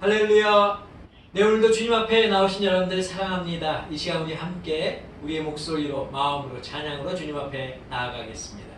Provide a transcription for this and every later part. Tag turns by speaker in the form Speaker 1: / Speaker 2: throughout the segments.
Speaker 1: 할렐루야. 네, 오늘도 주님 앞에 나오신 여러분들 사랑합니다. 이 시간 우리 함께 우리의 목소리로 마음으로 찬양으로 주님 앞에 나아가겠습니다.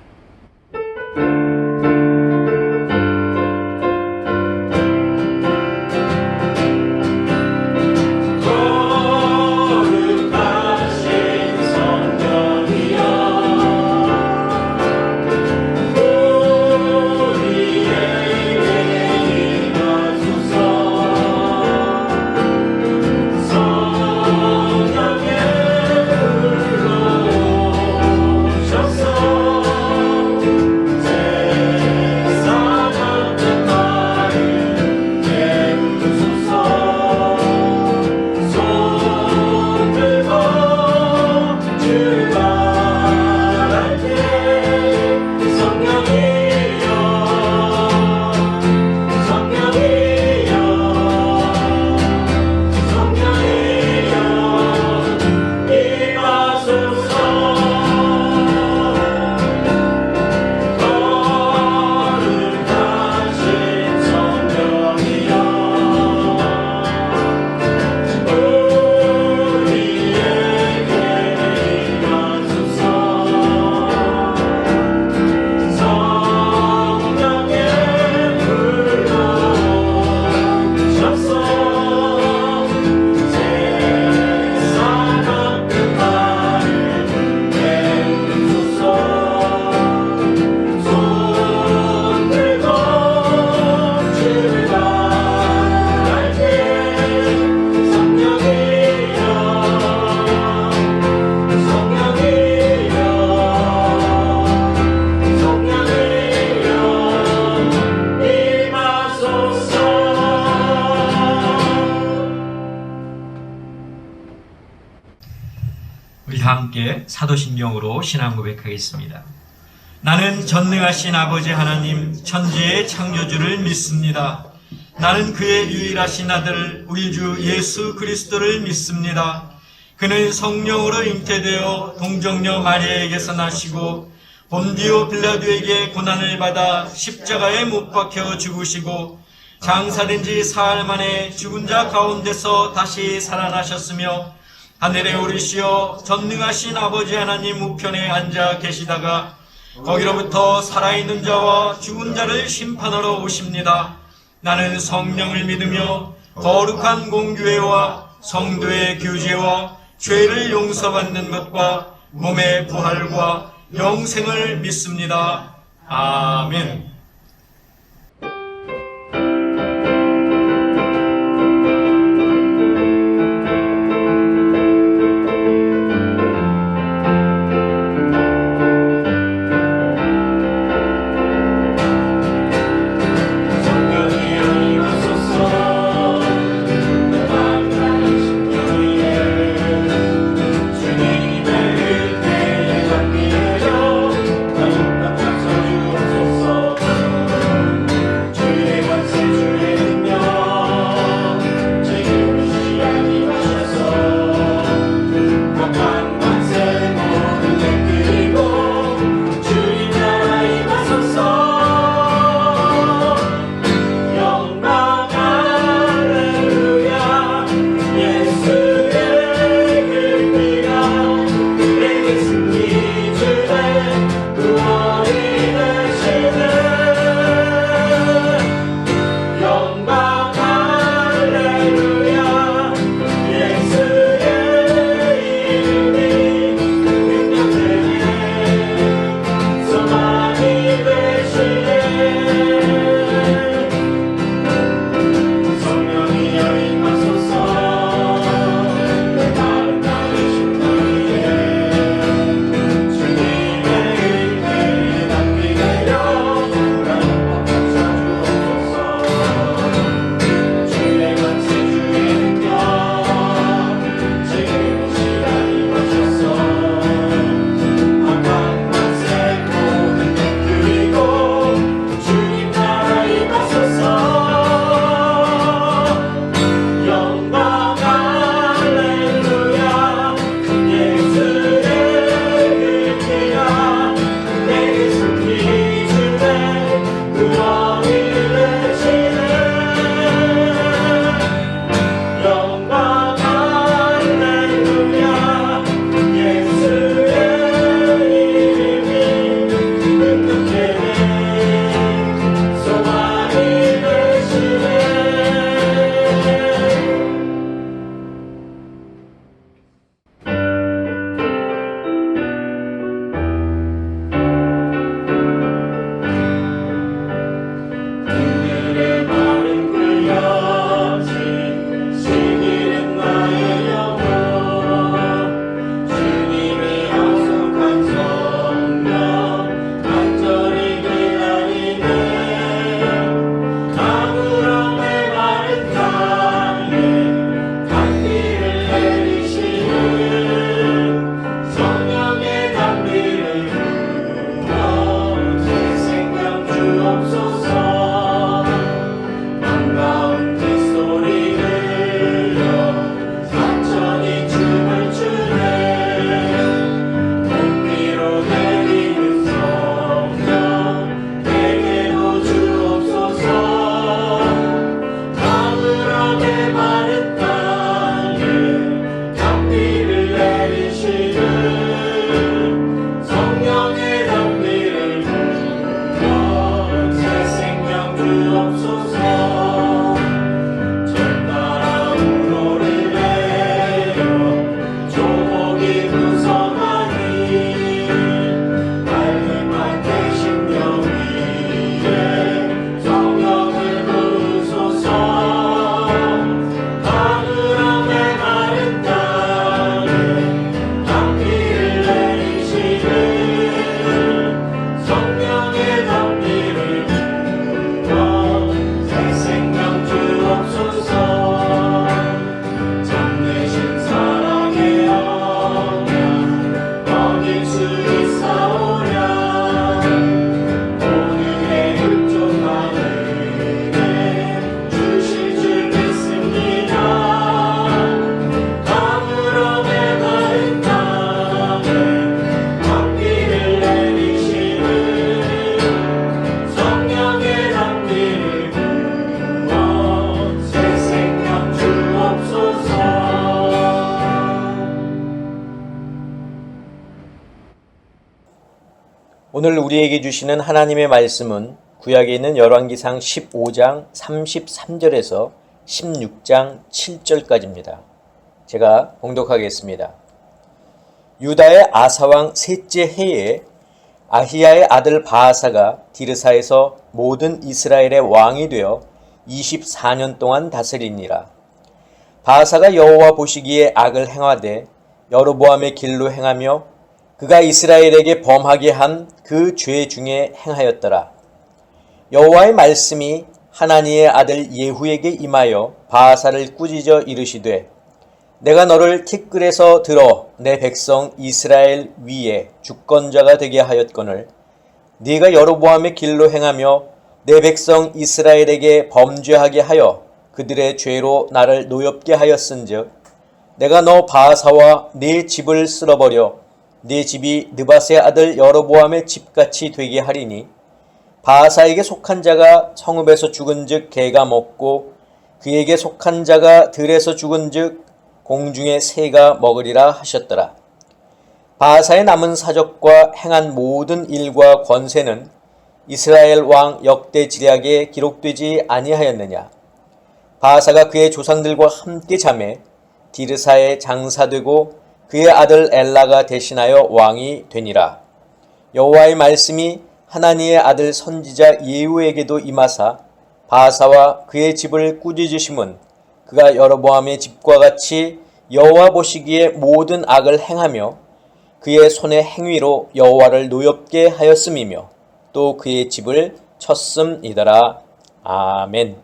Speaker 1: 우리 함께 사도신경으로 신앙 고백하겠습니다. 나는 전능하신 아버지 하나님 천지의 창조주를 믿습니다. 나는 그의 유일하신 아들 우리 주 예수 그리스도를 믿습니다. 그는 성령으로 잉태되어 동정녀 마리아에게서 나시고 본디오 빌라도에게 고난을 받아 십자가에 못 박혀 죽으시고 장사된 지 사흘 만에 죽은 자 가운데서 다시 살아나셨으며 하늘에 오르시어 전능하신 아버지 하나님 우편에 앉아 계시다가 거기로부터 살아있는 자와 죽은 자를 심판하러 오십니다. 나는 성령을 믿으며 거룩한 공교회와 성도의 교제와 죄를 용서받는 것과 몸의 부활과 영생을 믿습니다. 아멘.
Speaker 2: 주님의 은혜에 감미해요. 오늘 우리에게 주시는 하나님의 말씀은 구약에 있는 열왕기상 15장 33절에서 16장 7절까지입니다. 제가 봉독하겠습니다. 유다의 아사왕 셋째 해에 아히야의 아들 바아사가 디르사에서 모든 이스라엘의 왕이 되어 24년 동안 다스리니라. 바아사가 여호와 보시기에 악을 행하되 여로보암의 길로 행하며 그가 이스라엘에게 범하게 한 그 죄 중에 행하였더라. 여호와의 말씀이 하나니의 아들 예후에게 임하여 바아사를 꾸짖어 이르시되 내가 너를 티끌에서 들어 내 백성 이스라엘 위에 주권자가 되게 하였거늘 네가 여로보암의 길로 행하며 내 백성 이스라엘에게 범죄하게 하여 그들의 죄로 나를 노엽게 하였은즉 내가 너 바아사와 네 집을 쓸어버려 네 집이 느밧의 아들 여로보암의 집같이 되게 하리니 바아사에게 속한 자가 성읍에서 죽은즉 개가 먹고 그에게 속한 자가 들에서 죽은즉 공중의 새가 먹으리라 하셨더라. 바아사의 남은 사적과 행한 모든 일과 권세는 이스라엘 왕 역대 지략에 기록되지 아니하였느냐. 바아사가 그의 조상들과 함께 잠에 디르사에 장사되고 그의 아들 엘라가 대신하여 왕이 되니라. 여호와의 말씀이 하나니의 아들 선지자 예후에게도 임하사 바아사와 그의 집을 꾸짖으심은 그가 여로보암의 집과 같이 여호와 보시기에 모든 악을 행하며 그의 손의 행위로 여호와를 노엽게 하였음이며 또 그의 집을 쳤음이더라. 아멘.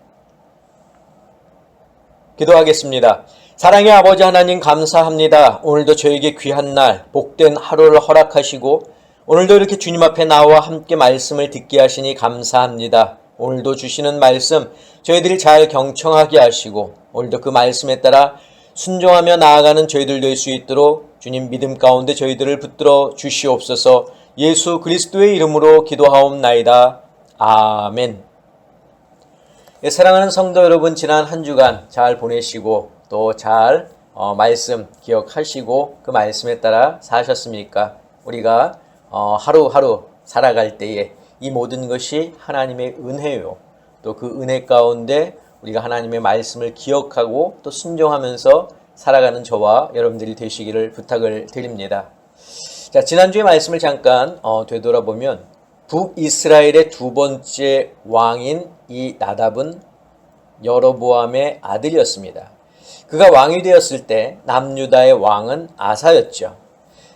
Speaker 2: 기도하겠습니다. 사랑의 아버지 하나님 감사합니다. 오늘도 저에게 귀한 날, 복된 하루를 허락하시고 오늘도 이렇게 주님 앞에 나와 함께 말씀을 듣게 하시니 감사합니다. 오늘도 주시는 말씀 저희들이 잘 경청하게 하시고 오늘도 그 말씀에 따라 순종하며 나아가는 저희들 될 수 있도록 주님 믿음 가운데 저희들을 붙들어 주시옵소서. 예수 그리스도의 이름으로 기도하옵나이다. 아멘. 사랑하는 성도 여러분, 지난 한 주간 잘 보내시고 또 잘 말씀 기억하시고 그 말씀에 따라 사셨습니까? 우리가 하루하루 살아갈 때에 이 모든 것이 하나님의 은혜요. 또 그 은혜 가운데 우리가 하나님의 말씀을 기억하고 또 순종하면서 살아가는 저와 여러분들이 되시기를 부탁을 드립니다. 자, 지난주의 말씀을 잠깐 되돌아보면 북이스라엘의 두 번째 왕인 이 나답은 여로보암의 아들이었습니다. 그가 왕이 되었을 때 남유다의 왕은 아사였죠.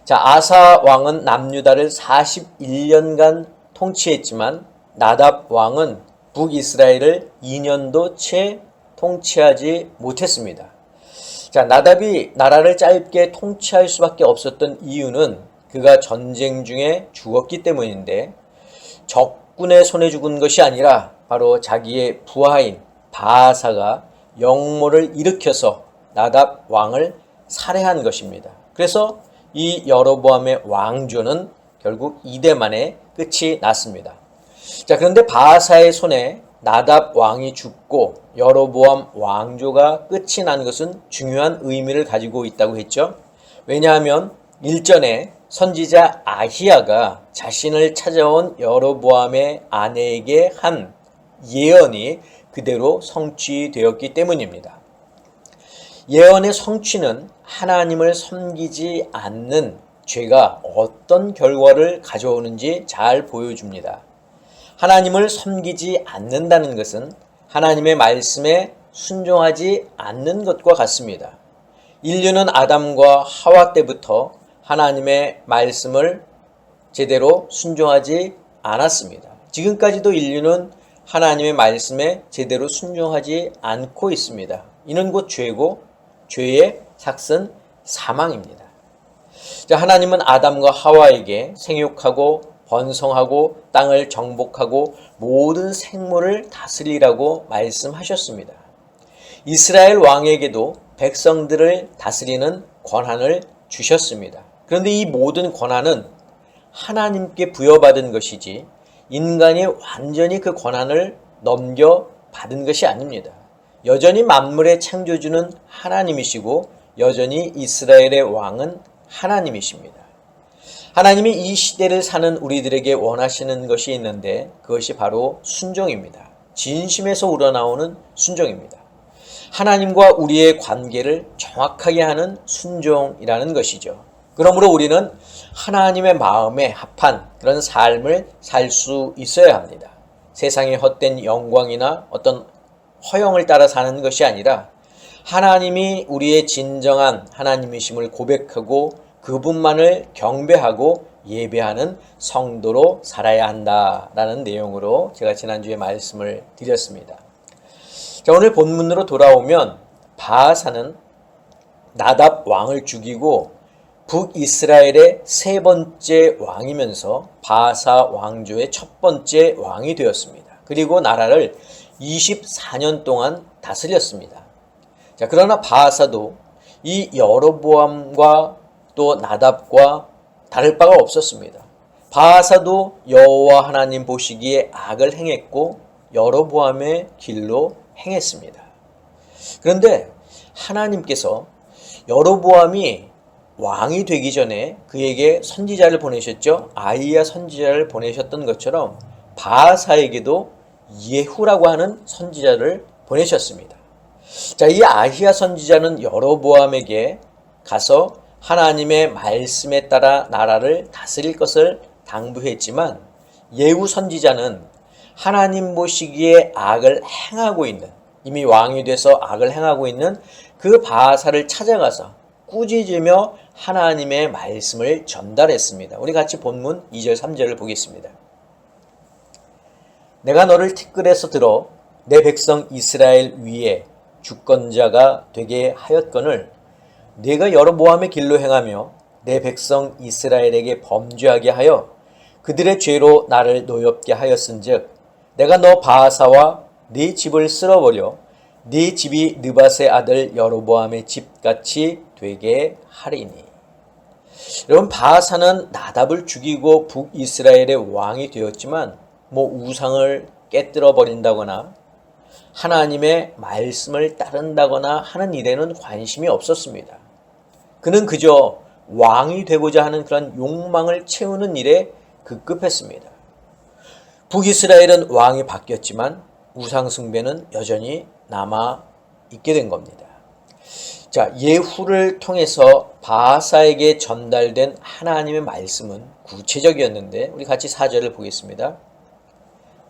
Speaker 2: 자, 아사 왕은 남유다를 41년간 통치했지만 나답 왕은 북이스라엘을 2년도 채 통치하지 못했습니다. 자, 나답이 나라를 짧게 통치할 수밖에 없었던 이유는 그가 전쟁 중에 죽었기 때문인데 적군의 손에 죽은 것이 아니라 바로 자기의 부하인 바아사가 역모를 일으켜서 나답 왕을 살해한 것입니다. 그래서 이 여로보암의 왕조는 결국 이대 만에 끝이 났습니다. 자, 그런데 바아사의 손에 나답 왕이 죽고 여로보암 왕조가 끝이 난 것은 중요한 의미를 가지고 있다고 했죠. 왜냐하면 일전에 선지자 아히야가 자신을 찾아온 여로보암의 아내에게 한 예언이 그대로 성취되었기 때문입니다. 예언의 성취는 하나님을 섬기지 않는 죄가 어떤 결과를 가져오는지 잘 보여줍니다. 하나님을 섬기지 않는다는 것은 하나님의 말씀에 순종하지 않는 것과 같습니다. 인류는 아담과 하와 때부터 하나님의 말씀을 제대로 순종하지 않았습니다. 지금까지도 인류는 하나님의 말씀에 제대로 순종하지 않고 있습니다. 이는 곧 죄고 죄의 삭은 사망입니다. 자, 하나님은 아담과 하와에게 생육하고 번성하고 땅을 정복하고 모든 생물을 다스리라고 말씀하셨습니다. 이스라엘 왕에게도 백성들을 다스리는 권한을 주셨습니다. 그런데 이 모든 권한은 하나님께 부여받은 것이지 인간이 완전히 그 권한을 넘겨받은 것이 아닙니다. 여전히 만물의 창조주는 하나님이시고 여전히 이스라엘의 왕은 하나님이십니다. 하나님이 이 시대를 사는 우리들에게 원하시는 것이 있는데 그것이 바로 순종입니다. 진심에서 우러나오는 순종입니다. 하나님과 우리의 관계를 정확하게 하는 순종이라는 것이죠. 그러므로 우리는 하나님의 마음에 합한 그런 삶을 살 수 있어야 합니다. 세상의 헛된 영광이나 어떤 허영을 따라 사는 것이 아니라 하나님이 우리의 진정한 하나님이심을 고백하고 그분만을 경배하고 예배하는 성도로 살아야 한다라는 내용으로 제가 지난주에 말씀을 드렸습니다. 자, 오늘 본문으로 돌아오면 바하사는 나답 왕을 죽이고 북이스라엘의 세 번째 왕이면서 바하사 왕조의 첫 번째 왕이 되었습니다. 그리고 나라를 24년 동안 다스렸습니다. 자, 그러나 바하사도 이 여로보암과 또 나답과 다를 바가 없었습니다. 바하사도 여호와 하나님 보시기에 악을 행했고 여로보암의 길로 행했습니다. 그런데 하나님께서 여로보암이 왕이 되기 전에 그에게 선지자를 보내셨죠. 아히야 선지자를 보내셨던 것처럼 바하사에게도 예후라고 하는 선지자를 보내셨습니다. 자, 이 아히야 선지자는 여로보암에게 가서 하나님의 말씀에 따라 나라를 다스릴 것을 당부했지만 예후 선지자는 하나님 보시기에 악을 행하고 있는, 이미 왕이 돼서 악을 행하고 있는 그 바하사를 찾아가서 꾸짖으며 하나님의 말씀을 전달했습니다. 우리 같이 본문 2절 3절을 보겠습니다. 내가 너를 티끌에서 들어 내 백성 이스라엘 위에 주권자가 되게 하였거늘 네가 여로보암의 길로 행하며 내 백성 이스라엘에게 범죄하게 하여 그들의 죄로 나를 노엽게 하였은즉 내가 너 바하사와 네 집을 쓸어버려 네 집이 느밧의 아들 여로보암의 집같이 되게 하리니. 여러분, 바하사는 나답을 죽이고 북이스라엘의 왕이 되었지만 우상을 깨뜨려 버린다거나 하나님의 말씀을 따른다거나 하는 일에는 관심이 없었습니다. 그는 그저 왕이 되고자 하는 그런 욕망을 채우는 일에 급급했습니다. 북이스라엘은 왕이 바뀌었지만 우상 숭배는 여전히 남아 있게 된 겁니다. 자, 예후를 통해서 바하사에게 전달된 하나님의 말씀은 구체적이었는데 우리 같이 4절을 보겠습니다.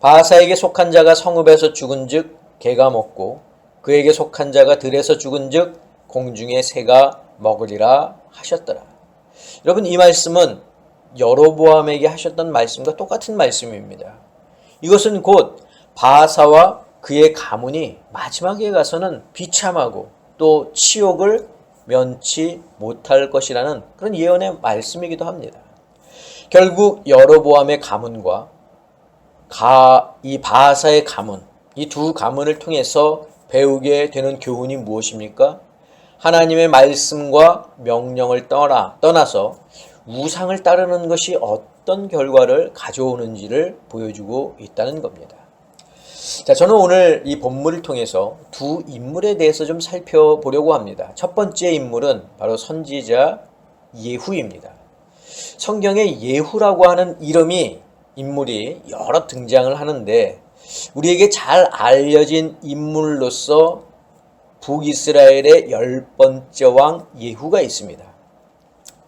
Speaker 2: 바하사에게 속한 자가 성읍에서 죽은즉 개가 먹고 그에게 속한 자가 들에서 죽은즉 공중의 새가 먹으리라 하셨더라. 여러분, 이 말씀은 여로보암에게 하셨던 말씀과 똑같은 말씀입니다. 이것은 곧 바하사와 그의 가문이 마지막에 가서는 비참하고 또 치욕을 면치 못할 것이라는 그런 예언의 말씀이기도 합니다. 결국 여로보암의 가문과 이 바하사의 가문, 이 두 가문을 통해서 배우게 되는 교훈이 무엇입니까? 하나님의 말씀과 명령을 떠나서 우상을 따르는 것이 어떤 결과를 가져오는지를 보여주고 있다는 겁니다. 자, 저는 오늘 이 본문을 통해서 두 인물에 대해서 좀 살펴보려고 합니다. 첫 번째 인물은 바로 선지자 예후입니다. 성경에 예후라고 하는 인물이 여러 등장을 하리하는데 우리에게 잘 알려진 인물로서 북이스라엘의 10번째 왕 예후가 있습니다.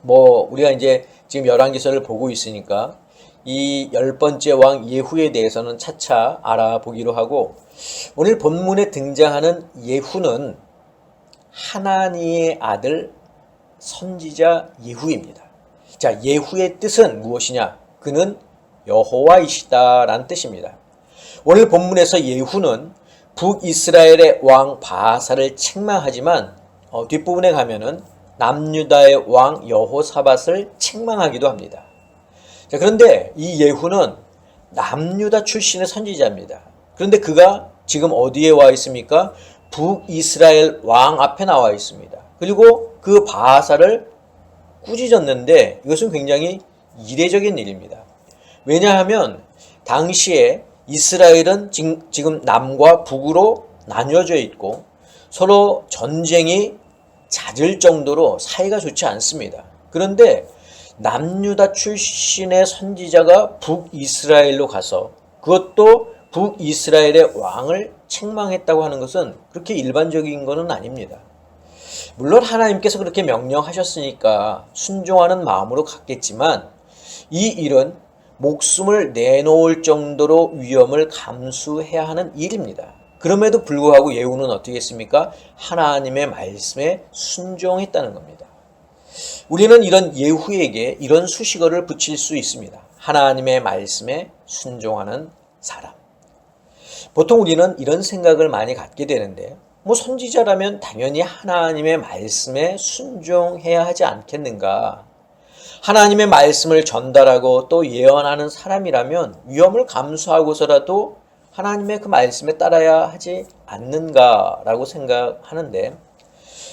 Speaker 2: 우리가 이제 지금 열왕기서를 보고 있으니까 이 10번째 왕 예후에 대해서는 차차 알아보기로 하고, 오늘 본문에 등장하는 예후는 하나니의 아들 선지자 예후입니다. 자, 예후의 뜻은 무엇이냐? 그는 여호와이시다라는 뜻입니다. 오늘 본문에서 예후는 북이스라엘의 왕 바하사를 책망하지만 뒷부분에 가면은 남유다의 왕 여호사밧을 책망하기도 합니다. 자, 그런데 이 예후는 남유다 출신의 선지자입니다. 그런데 그가 지금 어디에 와 있습니까? 북이스라엘 왕 앞에 나와 있습니다. 그리고 그 바하사를 꾸짖었는데 이것은 굉장히 이례적인 일입니다. 왜냐하면 당시에 이스라엘은 지금 남과 북으로 나뉘어져 있고 서로 전쟁이 잦을 정도로 사이가 좋지 않습니다. 그런데 남유다 출신의 선지자가 북이스라엘로 가서 그것도 북이스라엘의 왕을 책망했다고 하는 것은 그렇게 일반적인 것은 아닙니다. 물론 하나님께서 그렇게 명령하셨으니까 순종하는 마음으로 갔겠지만 이 일은 목숨을 내놓을 정도로 위험을 감수해야 하는 일입니다. 그럼에도 불구하고 예후는 어떻게 했습니까? 하나님의 말씀에 순종했다는 겁니다. 우리는 이런 예후에게 이런 수식어를 붙일 수 있습니다. 하나님의 말씀에 순종하는 사람. 보통 우리는 이런 생각을 많이 갖게 되는데 선지자라면 당연히 하나님의 말씀에 순종해야 하지 않겠는가? 하나님의 말씀을 전달하고 또 예언하는 사람이라면 위험을 감수하고서라도 하나님의 그 말씀에 따라야 하지 않는가라고 생각하는데,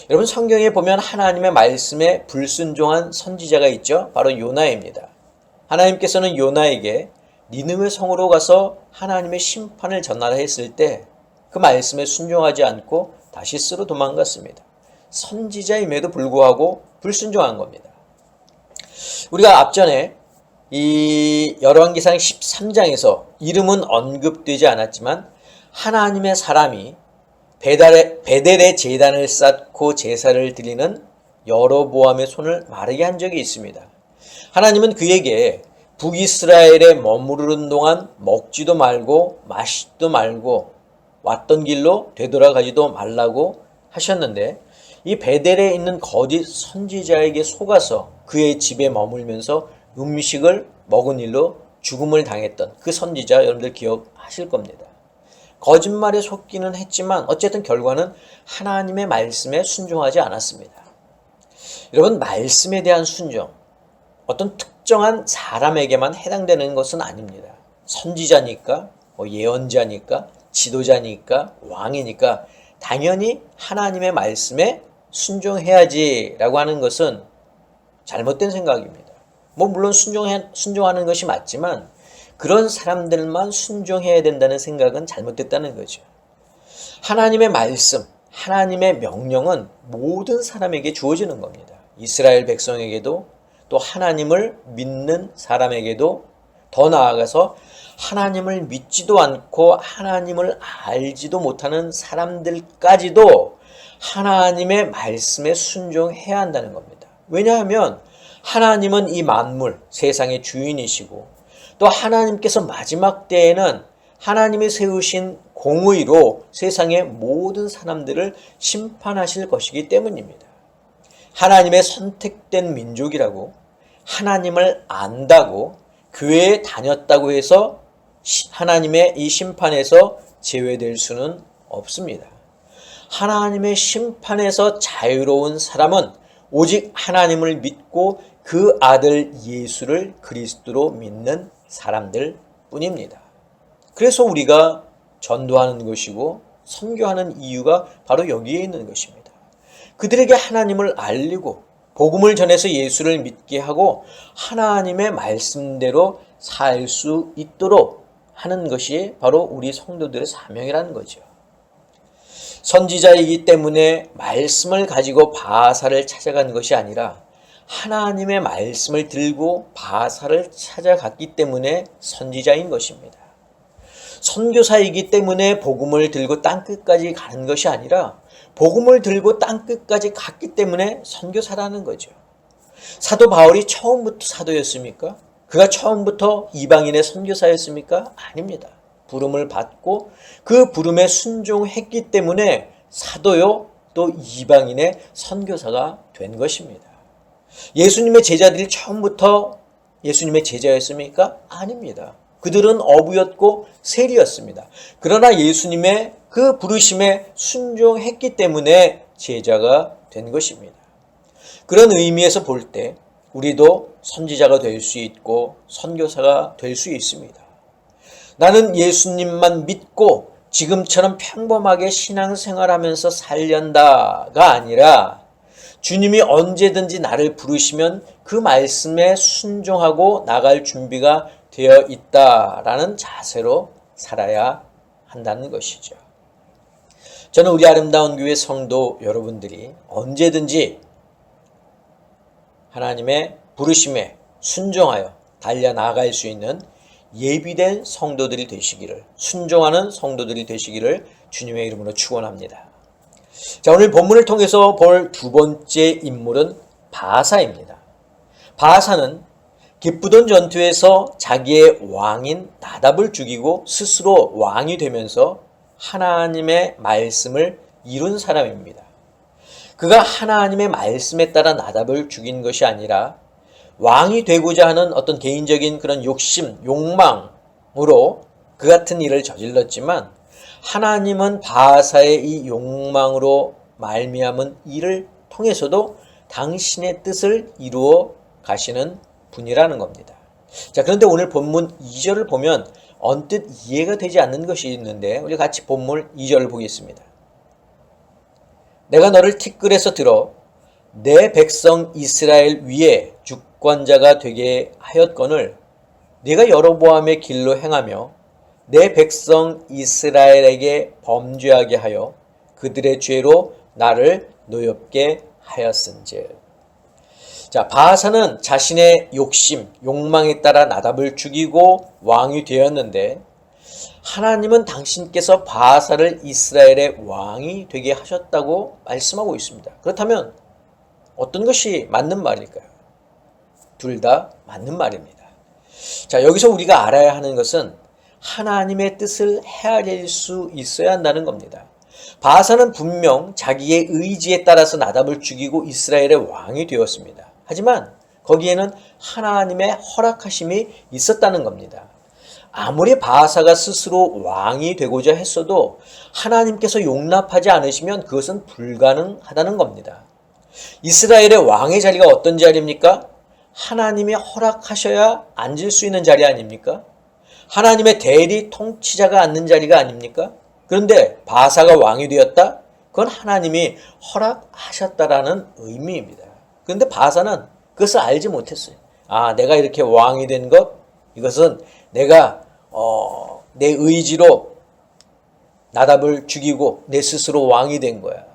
Speaker 2: 여러분 성경에 보면 하나님의 말씀에 불순종한 선지자가 있죠. 바로 요나입니다. 하나님께서는 요나에게 니느웨 성으로 가서 하나님의 심판을 전하했을 때 그 말씀에 순종하지 않고 다시스로 도망갔습니다. 선지자임에도 불구하고 불순종한 겁니다. 우리가 앞전에 이 열왕기상 13장에서 이름은 언급되지 않았지만 하나님의 사람이 베델에 제단을 쌓고 제사를 드리는 여로보암의 손을 마르게 한 적이 있습니다. 하나님은 그에게 북이스라엘에 머무르는 동안 먹지도 말고 마시지도 말고 왔던 길로 되돌아가지도 말라고 하셨는데, 이 베델에 있는 거짓 선지자에게 속아서 그의 집에 머물면서 음식을 먹은 일로 죽음을 당했던 그 선지자 여러분들 기억하실 겁니다. 거짓말에 속기는 했지만 어쨌든 결과는 하나님의 말씀에 순종하지 않았습니다. 여러분, 말씀에 대한 순종, 어떤 특정한 사람에게만 해당되는 것은 아닙니다. 선지자니까, 예언자니까, 지도자니까, 왕이니까 당연히 하나님의 말씀에 순종해야지라고 하는 것은 잘못된 생각입니다. 물론 순종하는 것이 맞지만 그런 사람들만 순종해야 된다는 생각은 잘못됐다는 거죠. 하나님의 말씀, 하나님의 명령은 모든 사람에게 주어지는 겁니다. 이스라엘 백성에게도, 또 하나님을 믿는 사람에게도, 더 나아가서 하나님을 믿지도 않고 하나님을 알지도 못하는 사람들까지도 하나님의 말씀에 순종해야 한다는 겁니다. 왜냐하면 하나님은 이 만물, 세상의 주인이시고 또 하나님께서 마지막 때에는 하나님이 세우신 공의로 세상의 모든 사람들을 심판하실 것이기 때문입니다. 하나님의 선택된 민족이라고, 하나님을 안다고, 교회에 다녔다고 해서 하나님의 이 심판에서 제외될 수는 없습니다. 하나님의 심판에서 자유로운 사람은 오직 하나님을 믿고 그 아들 예수를 그리스도로 믿는 사람들 뿐입니다. 그래서 우리가 전도하는 것이고 선교하는 이유가 바로 여기에 있는 것입니다. 그들에게 하나님을 알리고 복음을 전해서 예수를 믿게 하고 하나님의 말씀대로 살 수 있도록 하는 것이 바로 우리 성도들의 사명이라는 거죠. 선지자이기 때문에 말씀을 가지고 바사를 찾아간 것이 아니라 하나님의 말씀을 들고 바사를 찾아갔기 때문에 선지자인 것입니다. 선교사이기 때문에 복음을 들고 땅끝까지 가는 것이 아니라 복음을 들고 땅끝까지 갔기 때문에 선교사라는 거죠. 사도 바울이 처음부터 사도였습니까? 그가 처음부터 이방인의 선교사였습니까? 아닙니다. 부름을 받고 그 부름에 순종했기 때문에 사도요 또 이방인의 선교사가 된 것입니다. 예수님의 제자들이 처음부터 예수님의 제자였습니까? 아닙니다. 그들은 어부였고 세리였습니다. 그러나 예수님의 그 부르심에 순종했기 때문에 제자가 된 것입니다. 그런 의미에서 볼 때 우리도 선지자가 될 수 있고 선교사가 될 수 있습니다. 나는 예수님만 믿고 지금처럼 평범하게 신앙생활하면서 살련다가 아니라 주님이 언제든지 나를 부르시면 그 말씀에 순종하고 나갈 준비가 되어 있다라는 자세로 살아야 한다는 것이죠. 저는 우리 아름다운 교회 성도 여러분들이 언제든지 하나님의 부르심에 순종하여 달려나갈 수 있는 예비된 성도들이 되시기를, 순종하는 성도들이 되시기를 주님의 이름으로 축원합니다. 자, 오늘 본문을 통해서 볼 두 번째 인물은 바사입니다. 바사는 기쁘던 전투에서 자기의 왕인 나답을 죽이고 스스로 왕이 되면서 하나님의 말씀을 이룬 사람입니다. 그가 하나님의 말씀에 따라 나답을 죽인 것이 아니라 왕이 되고자 하는 어떤 개인적인 그런 욕심, 욕망으로 그 같은 일을 저질렀지만 하나님은 바사의 이 욕망으로 말미암은 일을 통해서도 당신의 뜻을 이루어 가시는 분이라는 겁니다. 자, 그런데 오늘 본문 2절을 보면 언뜻 이해가 되지 않는 것이 있는데 우리 같이 본문 2절을 보겠습니다. 내가 너를 티끌에서 들어 내 백성 이스라엘 위에 주권자가 되게 하였거늘 네가 여로보암의 길로 행하며 내 백성 이스라엘에게 범죄하게 하여 그들의 죄로 나를 노엽게 하였은즉. 자, 바사는 자신의 욕심, 욕망에 따라 나답을 죽이고 왕이 되었는데 하나님은 당신께서 바사를 이스라엘의 왕이 되게 하셨다고 말씀하고 있습니다. 그렇다면 어떤 것이 맞는 말일까요? 둘 다 맞는 말입니다. 자, 여기서 우리가 알아야 하는 것은 하나님의 뜻을 헤아릴 수 있어야 한다는 겁니다. 바사는 분명 자기의 의지에 따라서 나답을 죽이고 이스라엘의 왕이 되었습니다. 하지만 거기에는 하나님의 허락하심이 있었다는 겁니다. 아무리 바사가 스스로 왕이 되고자 했어도 하나님께서 용납하지 않으시면 그것은 불가능하다는 겁니다. 이스라엘의 왕의 자리가 어떤 자리입니까? 하나님이 허락하셔야 앉을 수 있는 자리 아닙니까? 하나님의 대리 통치자가 앉는 자리가 아닙니까? 그런데 바사가 왕이 되었다? 그건 하나님이 허락하셨다라는 의미입니다. 그런데 바사는 그것을 알지 못했어요. 아, 내가 이렇게 왕이 된 것, 이것은 내가 내 의지로 나답을 죽이고 내 스스로 왕이 된 거야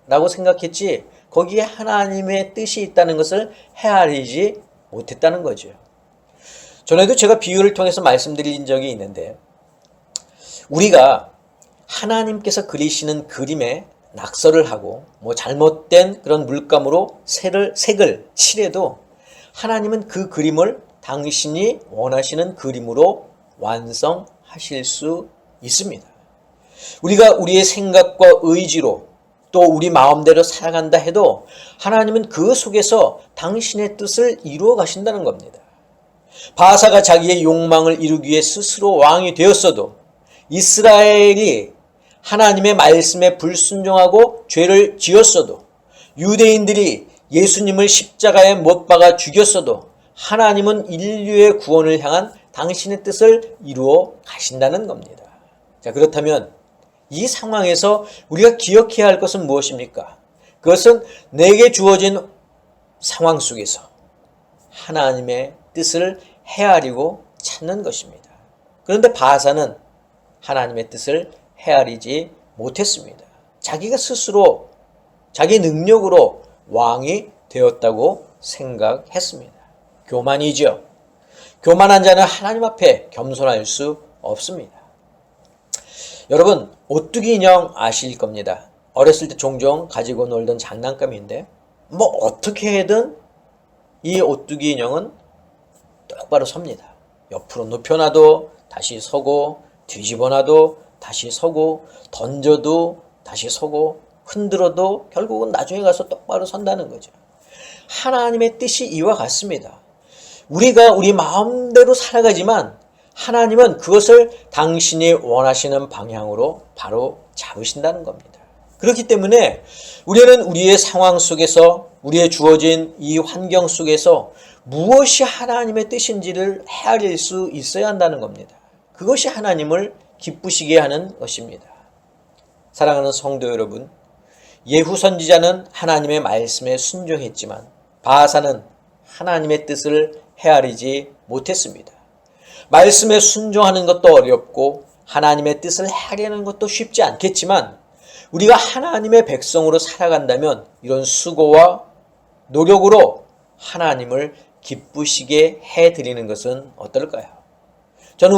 Speaker 2: 라고 생각했지, 거기에 하나님의 뜻이 있다는 것을 헤아리지 못했다는 거죠. 전에도 제가 비유를 통해서 말씀드린 적이 있는데, 우리가 하나님께서 그리시는 그림에 낙서를 하고 잘못된 그런 물감으로 색을 칠해도 하나님은 그 그림을 당신이 원하시는 그림으로 완성하실 수 있습니다. 우리가 우리의 생각과 의지로 또 우리 마음대로 살아간다 해도 하나님은 그 속에서 당신의 뜻을 이루어 가신다는 겁니다. 바사가 자기의 욕망을 이루기 위해 스스로 왕이 되었어도 이스라엘이 하나님의 말씀에 불순종하고 죄를 지었어도 유대인들이 예수님을 십자가에 못 박아 죽였어도 하나님은 인류의 구원을 향한 당신의 뜻을 이루어 가신다는 겁니다. 자, 그렇다면 이 상황에서 우리가 기억해야 할 것은 무엇입니까? 그것은 내게 주어진 상황 속에서 하나님의 뜻을 헤아리고 찾는 것입니다. 그런데 바사는 하나님의 뜻을 헤아리지 못했습니다. 자기가 스스로 자기 능력으로 왕이 되었다고 생각했습니다. 교만이죠. 교만한 자는 하나님 앞에 겸손할 수 없습니다. 여러분, 오뚜기 인형 아실 겁니다. 어렸을 때 종종 가지고 놀던 장난감인데 어떻게 해든 이 오뚜기 인형은 똑바로 섭니다. 옆으로 눕혀놔도 다시 서고, 뒤집어놔도 다시 서고, 던져도 다시 서고, 흔들어도 결국은 나중에 가서 똑바로 선다는 거죠. 하나님의 뜻이 이와 같습니다. 우리가 우리 마음대로 살아가지만 하나님은 그것을 당신이 원하시는 방향으로 바로 잡으신다는 겁니다. 그렇기 때문에 우리는 우리의 상황 속에서, 우리의 주어진 이 환경 속에서 무엇이 하나님의 뜻인지를 헤아릴 수 있어야 한다는 겁니다. 그것이 하나님을 기쁘시게 하는 것입니다. 사랑하는 성도 여러분, 예후 선지자는 하나님의 말씀에 순종했지만 바사는 하나님의 뜻을 헤아리지 못했습니다. 말씀에 순종하는 것도 어렵고 하나님의 뜻을 헤아리는 것도 쉽지 않겠지만 우리가 하나님의 백성으로 살아간다면 이런 수고와 노력으로 하나님을 기쁘시게 해드리는 것은 어떨까요? 저는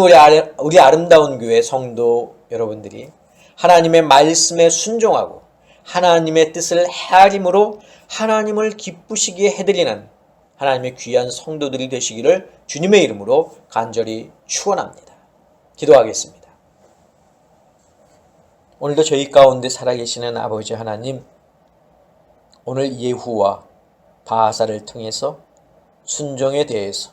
Speaker 2: 우리 아름다운 교회 성도 여러분들이 하나님의 말씀에 순종하고 하나님의 뜻을 헤아림으로 하나님을 기쁘시게 해드리는 하나님의 귀한 성도들이 되시기를 주님의 이름으로 간절히 축원합니다. 기도하겠습니다. 오늘도 저희 가운데 살아계시는 아버지 하나님, 오늘 예후와 바하사를 통해서 순종에 대해서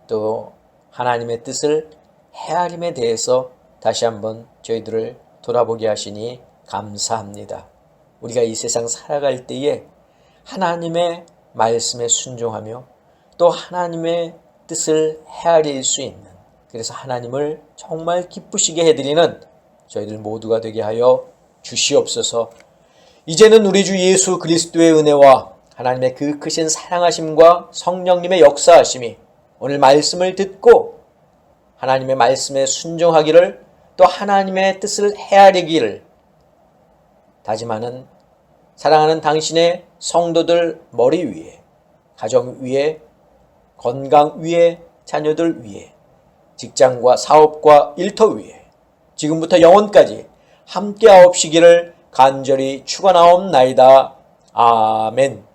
Speaker 2: 또 하나님의 뜻을 헤아림에 대해서 다시 한번 저희들을 돌아보게 하시니 감사합니다. 우리가 이 세상 살아갈 때에 하나님의 말씀에 순종하며 또 하나님의 뜻을 헤아릴 수 있는, 그래서 하나님을 정말 기쁘시게 해드리는 저희들 모두가 되게 하여 주시옵소서. 이제는 우리 주 예수 그리스도의 은혜와 하나님의 그 크신 사랑하심과 성령님의 역사하심이 오늘 말씀을 듣고 하나님의 말씀에 순종하기를 또 하나님의 뜻을 헤아리기를 다짐하는 사랑하는 당신의 성도들 머리 위에, 가정 위에, 건강 위에, 자녀들 위에, 직장과 사업과 일터 위에 지금부터 영원까지 함께 하옵시기를 간절히 축원하옵나이다. 아멘.